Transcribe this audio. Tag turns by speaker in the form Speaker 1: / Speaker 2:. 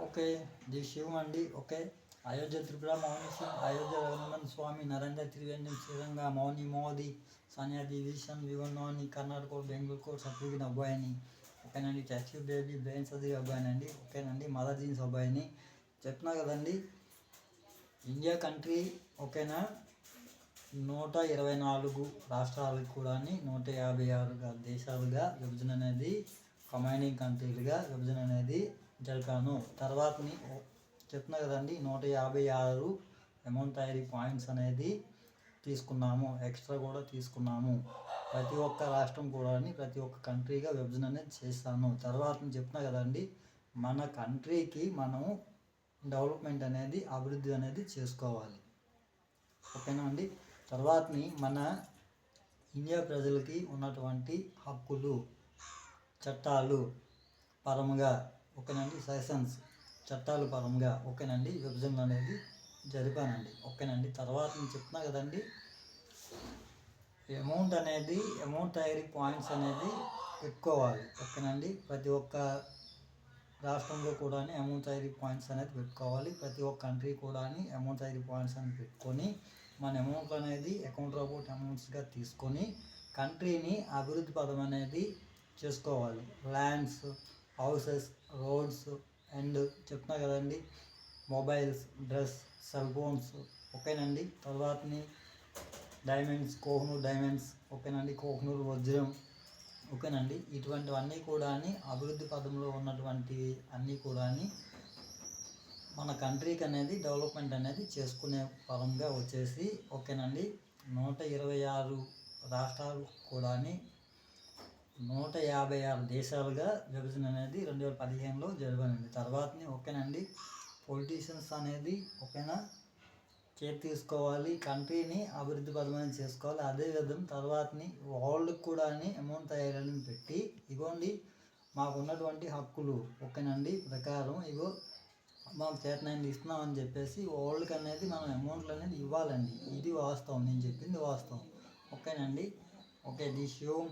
Speaker 1: Okay. ది శివం అండి. Okay. Ayodhya Tripura మౌనీశం, అయోధ్య రఘునందన్ స్వామి, నరేంద్ర త్రివేంద్రం, శ్రీరంగ మౌని మోదీ, సన్యాది విషన్, వివన్నోని, కర్ణాటక బెంగళూరు సత్యగిన అబ్బాయిని. ఓకేనండి. టెక్స్ట్ బేబీ బ్రెయిన్ సర్జరీ అబ్బాయినండి. ఓకేనండి. మదర్ జీన్స్ అబ్బాయిని చెప్తున్నా కదండి. ఇండియా కంట్రీ ఓకేనా 124 రాష్ట్రాలకు కూడా 156 దేశాలుగా విభజన అనేది కమైనింగ్ కంట్రీలుగా విభజన అనేది జరిపాను. తర్వాతని చెప్తున్నా కదండి 156 ఎమౌంటరీ పాయింట్స్ అనేది తీసుకున్నాము, ఎక్స్ట్రా కూడా తీసుకున్నాము. ప్రతి ఒక్క రాష్ట్రం కూడా ప్రతి ఒక్క కంట్రీగా విభజన అనేది చేస్తాను. తర్వాత చెప్తున్నా కదండి మన కంట్రీకి మనము డెవలప్మెంట్ అనేది అభివృద్ధి అనేది చేసుకోవాలి. ఓకేనా అండి. తర్వాతని మన ఇండియా ప్రజలకి ఉన్నటువంటి హక్కులు చట్టాలు పరముగా ఓకేనండి, సెషన్స్ చట్టాలు పరంగా ఓకేనండి విభజన అనేది జరిపానండి. ఓకేనండి. తర్వాత నేను చెప్తున్నా కదండి అమౌంటరీ పాయింట్స్ అనేది పెట్టుకోవాలి. ఓకేనండి. ప్రతి ఒక్క రాష్ట్రంలో కూడా అమౌంటరీ పాయింట్స్ అనేది పెట్టుకోవాలి. ప్రతి ఒక్క కంట్రీ కూడా అమౌంటరీ పాయింట్స్ అనేది పెట్టుకొని మన అమౌంట్ అనేది అకౌంట్ అబౌట్ అమౌంట్స్గా తీసుకొని కంట్రీని అభివృద్ధి పదం అనేది చేసుకోవాలి. ల్యాండ్స్, హౌసెస్, రోడ్స్ అండ్ చెప్తున్నా కదండి మొబైల్స్, డ్రెస్, సెల్ ఫోన్స్ ఓకేనండి. తర్వాతని డైమండ్స్, కోహినూర్ డైమండ్స్ ఓకేనండి, కోహినూర్ వజ్రం ఓకేనండి. ఇటువంటివన్నీ కూడా అభివృద్ధి పదంలో ఉన్నటువంటి అన్నీ కూడా మన కంట్రీకి అనేది డెవలప్మెంట్ అనేది చేసుకునే పరంగా వచ్చేసి ఓకేనండి 126 రాష్ట్రాలు కూడా 156 దేశాలుగా విభజన అనేది 2015లో జరిగింది. తర్వాతని ఓకేనండి పొలిటీషియన్స్ అనేది ఓకేనా కేర్ తీసుకోవాలి, కంట్రీని అభివృద్ధి పదమైన చేసుకోవాలి. అదేవిధంగా తర్వాతని వాళ్ళకి కూడా అమౌంట్ తయారని పెట్టి ఇగోండి మాకు ఉన్నటువంటి హక్కులు ఓకేనండి ప్రకారం ఇగో మాకు చేతనైంది ఇస్తున్నామని చెప్పేసి వాళ్ళకి అనేది మనం అమౌంట్లు అనేది ఇవ్వాలండి. ఇది వాస్తవం, నేను చెప్పింది వాస్తవం. ఓకేనండి. ఓకే. ది శివం